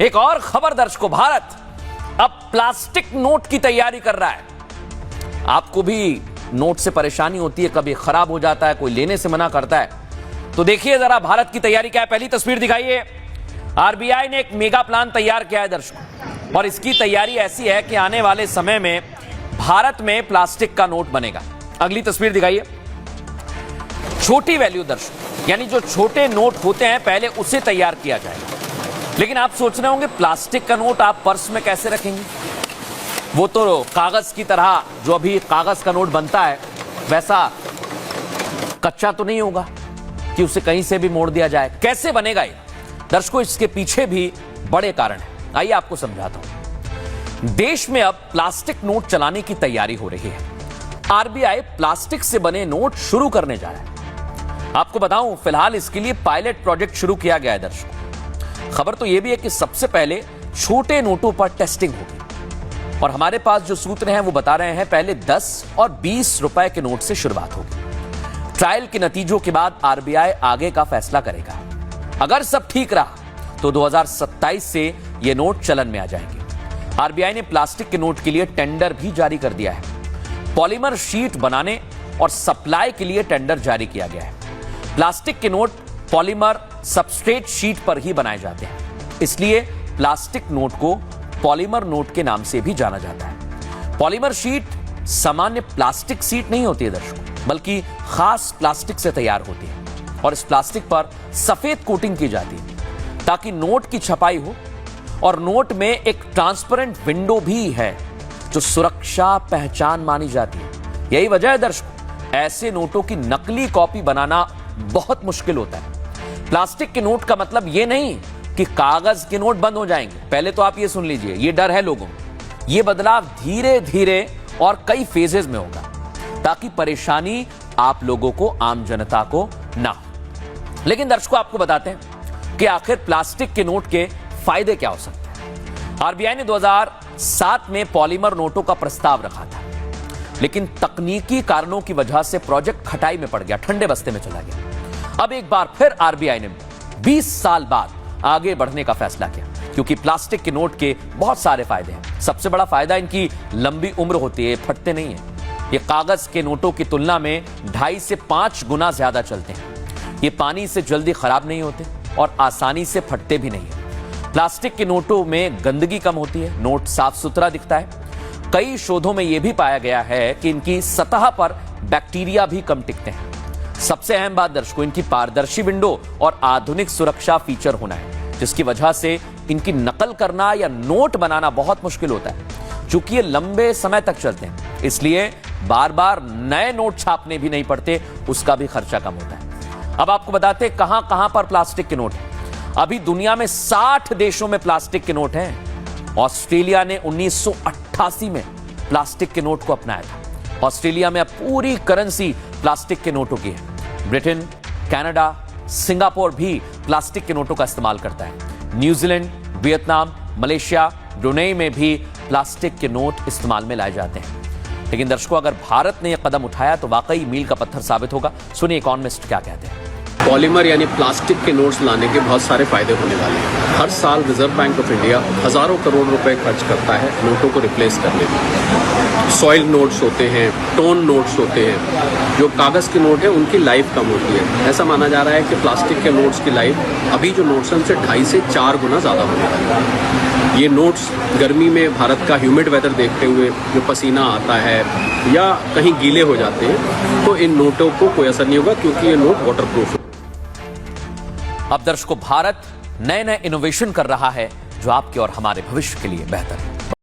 एक और खबर दर्शकों, भारत अब प्लास्टिक नोट की तैयारी कर रहा है। आपको भी नोट से परेशानी होती है, कभी खराब हो जाता है, कोई लेने से मना करता है, तो देखिए जरा भारत की तैयारी क्या है। पहली तस्वीर दिखाइए। आरबीआई ने एक मेगा प्लान तैयार किया है दर्शकों, और इसकी तैयारी ऐसी है कि आने वाले समय में भारत में प्लास्टिक का नोट बनेगा। अगली तस्वीर दिखाइए। छोटी वैल्यू दर्शकों, यानी जो छोटे नोट होते हैं पहले उसे तैयार किया जाएगा। लेकिन आप सोच रहे होंगे प्लास्टिक का नोट आप पर्स में कैसे रखेंगे? वो तो कागज की तरह, जो अभी कागज का नोट बनता है वैसा कच्चा तो नहीं होगा कि उसे कहीं से भी मोड़ दिया जाए। कैसे बनेगा ये दर्शकों? इसके पीछे भी बड़े कारण हैं, आइए आपको समझाता हूं। देश में अब प्लास्टिक नोट चलाने की तैयारी हो रही है। आरबीआई प्लास्टिक से बने नोट शुरू करने जा रहा है। आपको बताऊं, फिलहाल इसके लिए पायलट प्रोजेक्ट शुरू किया गया है दर्शकों। खबर तो यह भी है कि सबसे पहले छोटे नोटों पर टेस्टिंग होगी, और हमारे पास जो सूत्र हैं वो बता रहे हैं पहले 10 और 20 रुपए के नोट से शुरुआत होगी। ट्रायल के नतीजों के बाद आरबीआई आगे का फैसला करेगा। अगर सब ठीक रहा तो 2027 से ये नोट चलन में आ जाएंगे। आरबीआई ने प्लास्टिक के नोट के लिए टेंडर भी जारी कर दिया है। पॉलीमर शीट बनाने और सप्लाई के लिए टेंडर जारी किया गया है। प्लास्टिक के नोट पॉलीमर सबस्ट्रेट शीट पर ही बनाए जाते हैं, इसलिए प्लास्टिक नोट को पॉलीमर नोट के नाम से भी जाना जाता है। पॉलीमर शीट सामान्य प्लास्टिक शीट नहीं होती है दर्शकों, बल्कि खास प्लास्टिक से तैयार होती है, और इस प्लास्टिक पर सफेद कोटिंग की जाती है ताकि नोट की छपाई हो। और नोट में एक ट्रांसपेरेंट विंडो भी है जो सुरक्षा पहचान मानी जाती है। यही वजह है दर्शकों, ऐसे नोटों की नकली कॉपी बनाना बहुत मुश्किल होता है। प्लास्टिक के नोट का मतलब यह नहीं कि कागज के नोट बंद हो जाएंगे। पहले तो आप ये सुन लीजिए, ये डर है लोगों में। ये बदलाव धीरे धीरे और कई फेजेस में होगा, ताकि परेशानी आप लोगों को, आम जनता को ना हो। लेकिन दर्शकों, आपको बताते हैं कि आखिर प्लास्टिक के नोट के फायदे क्या हो सकते हैं। आरबीआई ने 2007 में पॉलीमर नोटों का प्रस्ताव रखा था, लेकिन तकनीकी कारणों की वजह से प्रोजेक्ट खटाई में पड़ गया, ठंडे बस्ते में चला गया। अब एक बार फिर आरबीआई ने 20 साल बाद आगे बढ़ने का फैसला किया, क्योंकि प्लास्टिक के नोट के बहुत सारे फायदे हैं। सबसे बड़ा फायदा इनकी लंबी उम्र होती है, फटते नहीं है। ये कागज के नोटों की तुलना में 2.5 से 5 गुना ज्यादा चलते हैं। ये पानी से जल्दी खराब नहीं होते और आसानी से फटते भी नहीं है। प्लास्टिक के नोटों में गंदगी कम होती है, नोट साफ सुथरा दिखता है। कई शोधों में यह भी पाया गया है कि इनकी सतह पर बैक्टीरिया भी कम टिकते हैं। सबसे अहम बात दर्शकों, इनकी पारदर्शी विंडो और आधुनिक सुरक्षा फीचर होना है, जिसकी वजह से इनकी नकल करना या नोट बनाना बहुत मुश्किल होता है। चूंकि ये लंबे समय तक चलते हैं, इसलिए बार बार नए नोट छापने भी नहीं पड़ते, उसका भी खर्चा कम होता है। अब आपको बताते हैं कहां कहां पर प्लास्टिक के नोट हैं। अभी दुनिया में 60 देशों में प्लास्टिक के नोट हैं। ऑस्ट्रेलिया ने 1988 में प्लास्टिक के नोट को अपनाया था। ऑस्ट्रेलिया में अब पूरी करेंसी प्लास्टिक के नोटों की है। ब्रिटेन, कनाडा, सिंगापुर भी प्लास्टिक के नोटों का इस्तेमाल करता है। न्यूजीलैंड, वियतनाम, मलेशिया, ब्रुनेई में भी प्लास्टिक के नोट इस्तेमाल में लाए जाते हैं। लेकिन दर्शकों, अगर भारत ने यह कदम उठाया तो वाकई मील का पत्थर साबित होगा। सुनिए इकोनॉमिस्ट क्या कहते हैं। पॉलीमर यानी प्लास्टिक के नोट्स लाने के बहुत सारे फायदे होने वाले हैं। हर साल रिजर्व बैंक ऑफ इंडिया हजारों करोड़ रुपए खर्च करता है नोटों को रिप्लेस करने में। सॉइल नोट्स होते हैं, टोन नोट्स होते हैं। जो कागज के नोट है उनकी लाइफ कम होती है। ऐसा माना जा रहा है कि प्लास्टिक के नोट्स की लाइफ अभी जो नोट्स हैं उनसे 2.5 से 4 गुना ज्यादा होने वाली है। ये नोट्स गर्मी में भारत का ह्यूमिड वेदर देखते हुए जो पसीना आता है या कहीं गीले हो जाते हैं, तो इन नोटों को कोई असर नहीं होगा, क्योंकि ये नोट वाटरप्रूफ है। अब दर्शकों, भारत नए नए इनोवेशन कर रहा है जो आपके और हमारे भविष्य के लिए बेहतर है।